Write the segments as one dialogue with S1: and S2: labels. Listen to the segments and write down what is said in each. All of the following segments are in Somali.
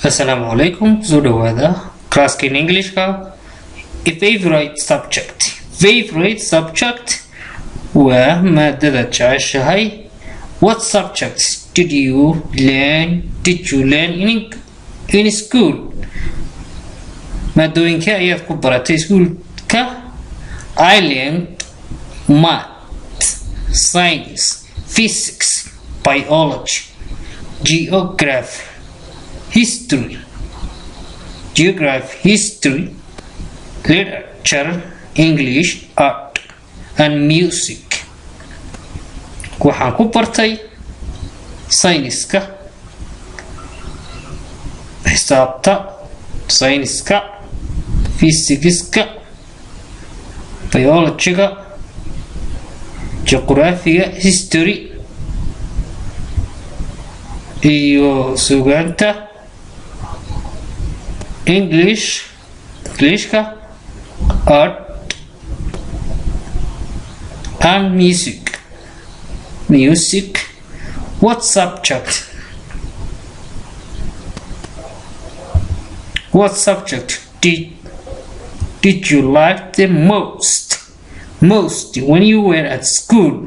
S1: Assalamu alaikum. Zudawada. Class in English ka. A favorite subject. Favorite subject wa maadada jeceshahay. What subjects did you learn in school? Maadooyinka ayaad ku baratay schoolka. I learned math, science, physics, biology, geography, literature, English, art, and music. Waxaan ku bartay sayniska, xisaabta, sayniska, fisikska, biologyga, geographiga, history, iyo suugaanta, Englishka, art, and music. What subject did you like the most when you were at school?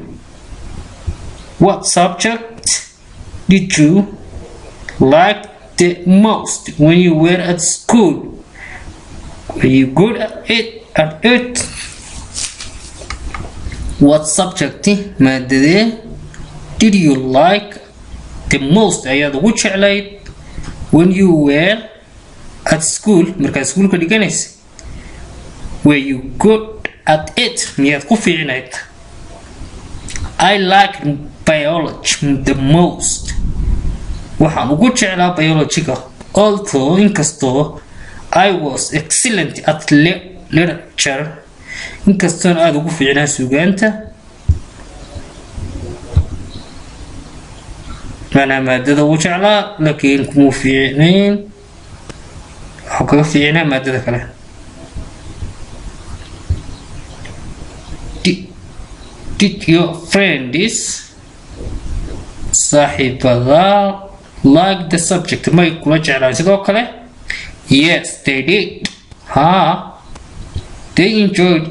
S1: What subject did you like the most when you were at school? Were you good at it? What subject maadadee did you like the most ayaad ugu jeclayd when you were at school markaad schoolka dhiganaysa? Were you good at it? miyaad ku fiicnayd? I like biology the most. waxaan ugu jeclaa biologyga, although inkastoo I was excellent at literature, inkastoon aada ugu fiicnaa suugaanta. maanaa maadada ugu jeclaa laakiin kuma fiicnayn, waxaa kaga fiicnaa maadada kale. Did your friends saaxiibada like the subject? may kula jeclaan sidoo kale? Yes, they did. They enjoyed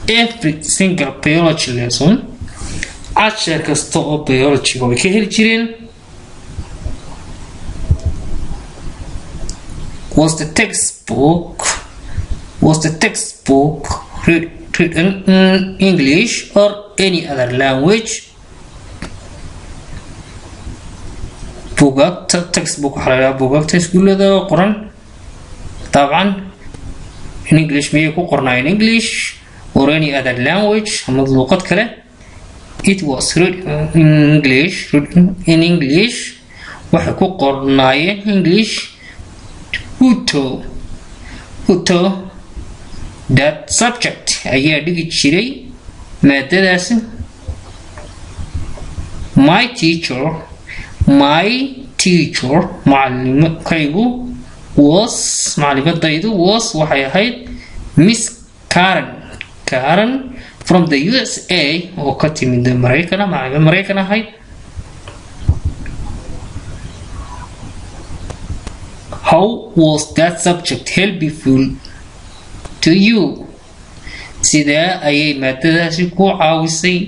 S1: every single biology lesson. cashar kasta oo biology way ka heli jireen. Was the textbook written in English or any other language? buugaagta textbook waxaa la yidhaha buugaagta iskuullada qoran طبعا in English miyay ku qornaa in English or any other language ama luqad kale? It was written in English. waxay ku qornaayeen English. Who taught that subject ayaa dhigi jiray maadadaasi? My teacher macalimadaydu waxay ahayd Miss Karen from the USA oo ka timid Mareykan, macalimad Mareykan ahayd. How was that subject helpful to you? sidee ayay maadadaasi ku caawisay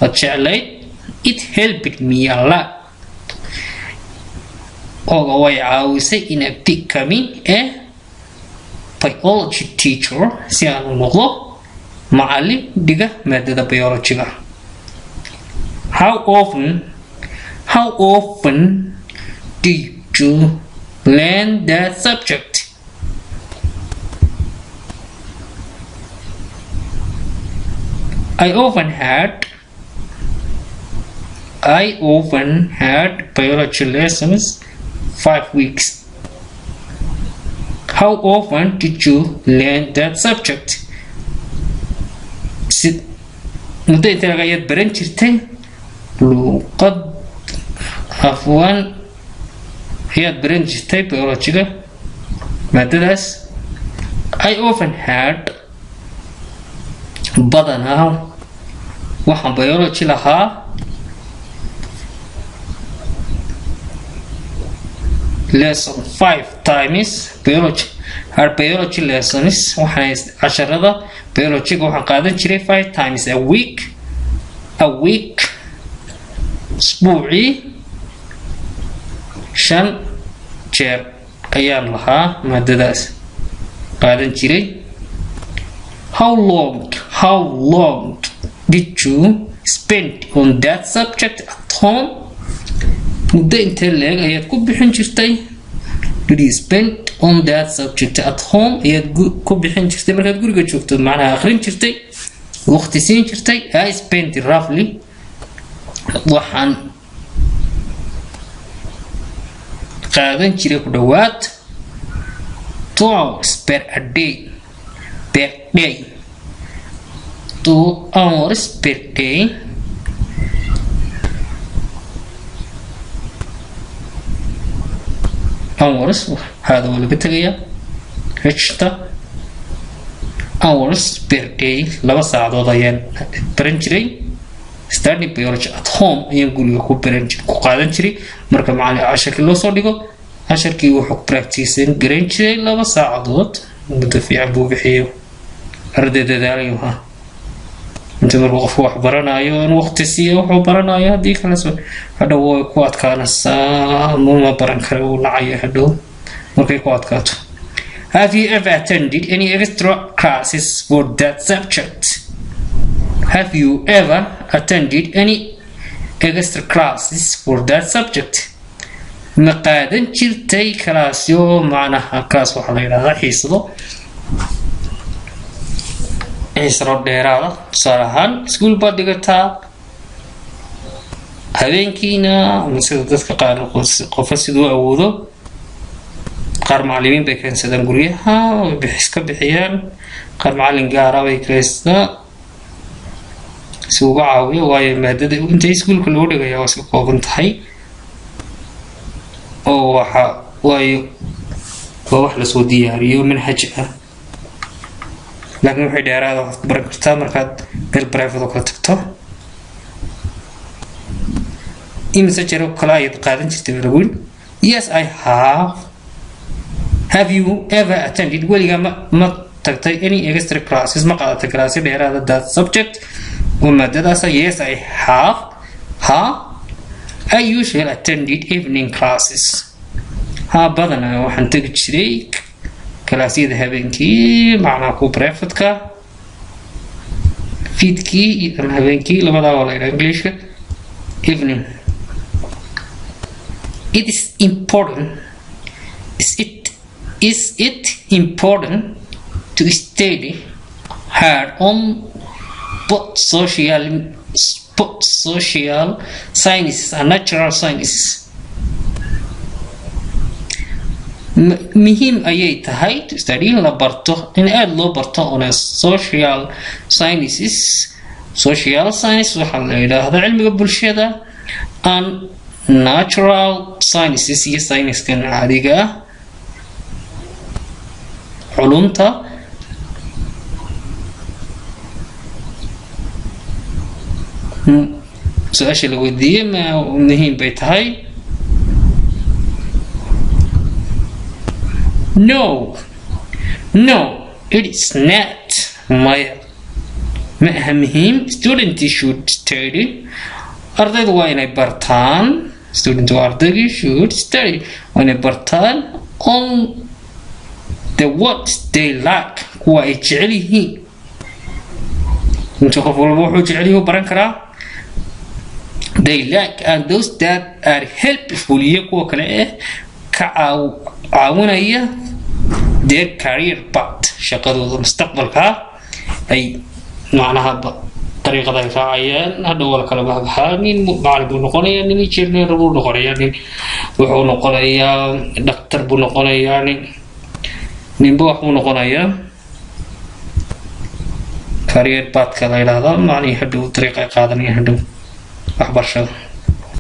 S1: ad jeclayd? It helped me a lot. Oga way caawisay in becoming a biology teacher, si aan u noqdo macallin dhiga maadada biologyga. How often did you learn that subject? I often had biology lessons 5 weeks. How often did you learn that subject? muddo intee ayaad baran jirtay luqad afwan ayaad baran jirtay biologyga maadadaas? I often had badanaa waxaan biology lahaa lesson 5 times biology. Our biology lessons waxay casharada biology waxaan qaadan jiray 5 times a week isbuuci 5 jeer ayaan lahaa maadadaas qaadan jiray. How long did you spend on that subject at home? muddo intee leeg ayaad ku bixin jirtay? Did you spend on that subject at home? ayaad ku bixin jirtay markaad guriga joogto, macnaha akhrin jirtay, waqti siin jirtay. I spent roughly waxaan qaadan jiray ku dhawaad 2 hours per day 2 hours per day hours هذا ولا بتغيا هشتا hours per day 2 saacadood ayaan baran jiray study biology at home ayaan guriga ku qaadan jiray. marka macallin casharkii loo soo dhigo casharkii wuxuu practice garan jiray 2 saacadood muddo fiican buu bixiyo ardayda dadaalayo inta markuu qof wax baranayo in waqti siiyo wuxuu baranayo haddii kale soo hadhow way ku adkaanaysaa ma baran karo uu nacayo hadhow markay ku adkaato. Have you ever attended any extra classes for that subject? Have you ever attended any extra classes for that subject? ma qaadan jirtay kalaasyo macnaha kaas waxa la yiraahdaa xiisado dheeraada. tusaale ahaan iskuul baad dhigataa habeenkiina ama sida dadka qaar qofa siduu awoodo qaar macallimiin bay keensadaan guryaha iska bixiyaan, qaar macallin gaara bay keensadaan si uga caawiyo, waayo maadada inta iskuulka loo dhigayaa waa iska kooban tahay oo waayo waa wax lasoo diyaariyo manhaj ah. laakiin waxay dheeraada waxaad ku baran kartaa markaad meel private oo kala tagto. imise jero kale ayaad qaadan jirtay balawin? Yes, I have. Have you ever attended weligaa ma tagtay any extra classes ma qaadatay kalaasyo dheeraada that subject oo maadadaasa? Yes, I have. I usually attended evening classes. badanaa waxaan tagi jiray kalaasyada habeenkii macnaha ku breakfast-ka fiidkii iyo habeenkii labadaa waa la yidhaha Englishka. evening. Is it important to study hard on both social sciences and natural sciences? muhiim ayay tahay to study in la barto in aad loo barto on social sciences. social science waxa la yiraahdaa cilmiga bulshada and natural sciences iyo science-kan caadiga ah culumta. su-aasha la weydiiyey ma muhiim bay tahay? No, it is not. maya ma aha muhiim. Students should study. ardaydu waa inay bartaan. student waa ardaygii should study waa inay bartaan on the what they like, kuwa ay jecel yihiin. inta qof walba wuxuu jecel yahay baran karaa. they like and those that are helpful iyo kuwa kale ka caawinaya their career path, shaqadooda mustaqbalka ay macnaha طريقة الفاعل هذا هو الكلام هذا nin macallin buu noqonayaa, nin engineer buu noqonayaa, nin wuxuu noqonayaa doctor buu noqonayaa, ninba wax buu noqonayaa. career path ka la yiraahdo macnaheedu hadhow طريقة qaadanaya hadhow waxbarashada.